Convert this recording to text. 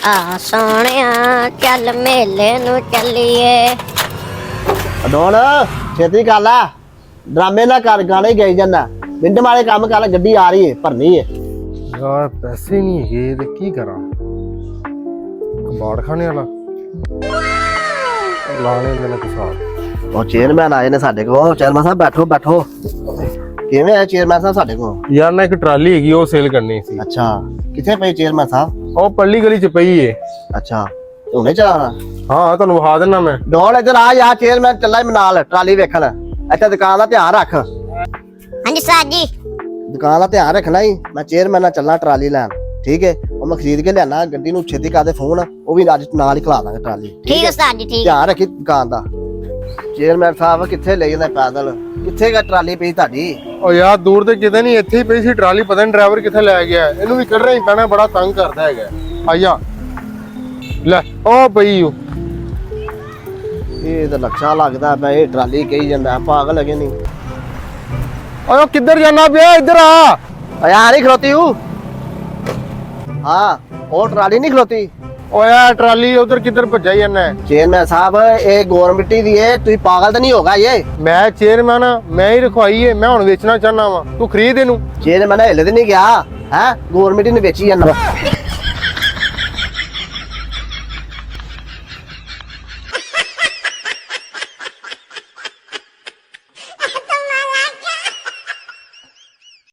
ਆ ਸੋਹਣਿਆ ਚੱਲ ਮੇਲੇ ਨੂੰ ਚੱਲੀਏ। ਅਡੋਲ ਛੇਤੀ ਕਰ ਲੈ, ਡਰਾਮੇ ਨਾ ਕਰ, ਗਾਣੇ ਗਾਈ ਜਾਂਦਾ। ਮਿੰਟ ਮਾਰੇ ਕੰਮ ਕਰ ਲੈ, ਗੱਡੀ ਆ ਰਹੀ ਹੈ, ਭਰਨੀ ਹੈ। ਯਾਰ ਪੈਸੇ ਨਹੀਂ ਹੈਗੇ ਤੇ ਕੀ ਕਰਾਂ, ਕਬਾੜ ਖਾਣੇ ਵਾਲਾ ਲਾਣੇ ਦੇ ਨਾ ਕਿਸਾਬ। ਉਹ ਚੇਅਰਮੈਨ ਆਏ ਨੇ ਸਾਡੇ ਕੋਲ। ਚੇਅਰਮੈਨ ਸਾਹਿਬ ਬੈਠੋ ਬੈਠੋ। ਕਿਵੇਂ ਆ ਚੇਅਰਮੈਨ ਸਾਹਿਬ ਸਾਡੇ ਕੋਲ? ਯਾਰ ਨਾ ਇੱਕ ਟਰਾਲੀ ਹੈਗੀ, ਉਹ ਸੇਲ ਕਰਨੀ ਸੀ। ਅੱਛਾ, ਕਿੱਥੇ ਪਈ ਚੇਅਰਮੈਨ ਸਾਹਿਬ? ਉਹ ਪੱਲੀ ਗਲੀ ਚ ਪਈ ਏ। ਅੱਛਾ, ਹੁਣੇ ਚਲਾਣਾ? ਹਾਂ ਤੁਹਾਨੂੰ ਵਿਖਾ ਦਿੰਦਾ ਮੈਂ। ਡੋਲ ਇੱਧਰ ਆ ਯਾਰ, ਚੇਅਰਮੈਨ ਚੱਲਾ ਈ ਨਾਲ ਟਰਾਲੀ ਵੇਖਣ। ਇੱਥੇ ਦੁਕਾਨ ਦਾ ਧਿਆਨ ਰੱਖ। ਹਾਂਜੀ ਸਰ ਜੀ। ਦੁਕਾਨ ਦਾ ਧਿਆਨ ਰੱਖਣਾ ਹੀ। ਮੈਂ ਚੇਅਰਮੈਨ ਨਾਲ ਚੱਲਾਂ ਟਰਾਲੀ ਲੈਣ, ਠੀਕ ਹੈ? ਉਹ ਮੈਂ ਖਰੀਦ ਕੇ ਲਿਆਣਾ। ਗੱਡੀ ਨੂੰ ਛੇਤੀ ਕਰਦੇ ਫੋਨ, ਉਹ ਵੀ ਅੱਜ ਨਾਲ ਹੀ ਖਲਾ ਦਾਂਗੇ ਟਰਾਲੀ। ਠੀਕ ਹੈ ਸਰ ਜੀ, ਠੀਕ। ਧਿਆਨ ਰੱਖੀ ਦੁਕਾਨ ਦਾ। ਚੇਅਰਮੈਨ ਸਾਹਿਬ ਕਿੱਥੇ ਲੈ ਜਾਂਦੇ ਪੈਦਲ? ਕਿੱਥੇ ਗਾ ਟਰਾਲੀ ਪਈ ਤੁਹਾਡੀ? ਉਹ ਯਾਰ ਦੂਰ ਤੇ ਕਿਤੇ ਨਹੀਂ, ਇੱਥੇ ਹੀ ਪਈ ਸੀ ਟਰਾਲੀ। ਪਤਾ ਨਹੀਂ ਡਰਾਈਵਰ ਕਿੱਥੇ ਲੈ ਗਿਆ। ਇਹਨੂੰ ਵੀ ਕੱਢਣਾ ਹੀ ਪੈਣਾ, ਬੜਾ ਤੰਗ ਕਰਦਾ ਹੈਗਾ। ਆਇਆ ਲੈ ਉਹ ਪਈ ਉਹ। ਇਹ ਤਾਂ ਲੱਛਾ ਲੱਗਦਾ ਪਿਆ, ਇਹ ਟਰਾਲੀ ਕਹੀ ਜਾਂਦਾ। ਪਾਗਲ ਹੈਗੇ ਨਹੀਂ। ਓਏ ਉਹ ਕਿੱਧਰ ਜਾਣਾ ਪਿਆ? ਇੱਧਰ ਆ ਯਾਰ ਨਹੀਂ ਖਲੋਤੀ ਹੂੰ। ਹਾਂ, ਉਹ ਟਰਾਲੀ ਨਹੀਂ ਖਲੋਤੀ। ਓਏ ਯਾਰ ਟਰਾਲੀ ਉਧਰ ਕਿੱਧਰ ਭੱਜਾ ਜਾਂਦਾ? ਚੇਅਰਮੈਨ ਸਾਹਿਬ ਇਹ ਗੌਰਮਿੰਟ ਦੀ ਹੈ, ਤੁਸੀਂ ਪਾਗਲ ਤਾਂ ਨਹੀਂ ਹੋਗਾ? ਇਹ ਮੈਂ ਚੇਅਰਮੈਨ ਆ, ਮੈਂ ਹੀ ਰਖਵਾਈ ਏ। ਮੈਂ ਹੁਣ ਵੇਚਣਾ ਚਾਹਨਾ ਵਾ, ਤੂੰ ਖਰੀਦ ਇਹਨੂੰ। ਚੇਅਰਮੈਨ ਹਿੱਲ ਤੇ ਨਹੀਂ ਗਿਆ ਹੈ? ਗੌਰਮਿੰਟ ਨੇ ਵੇਚੀ ਜਾਂਦਾ।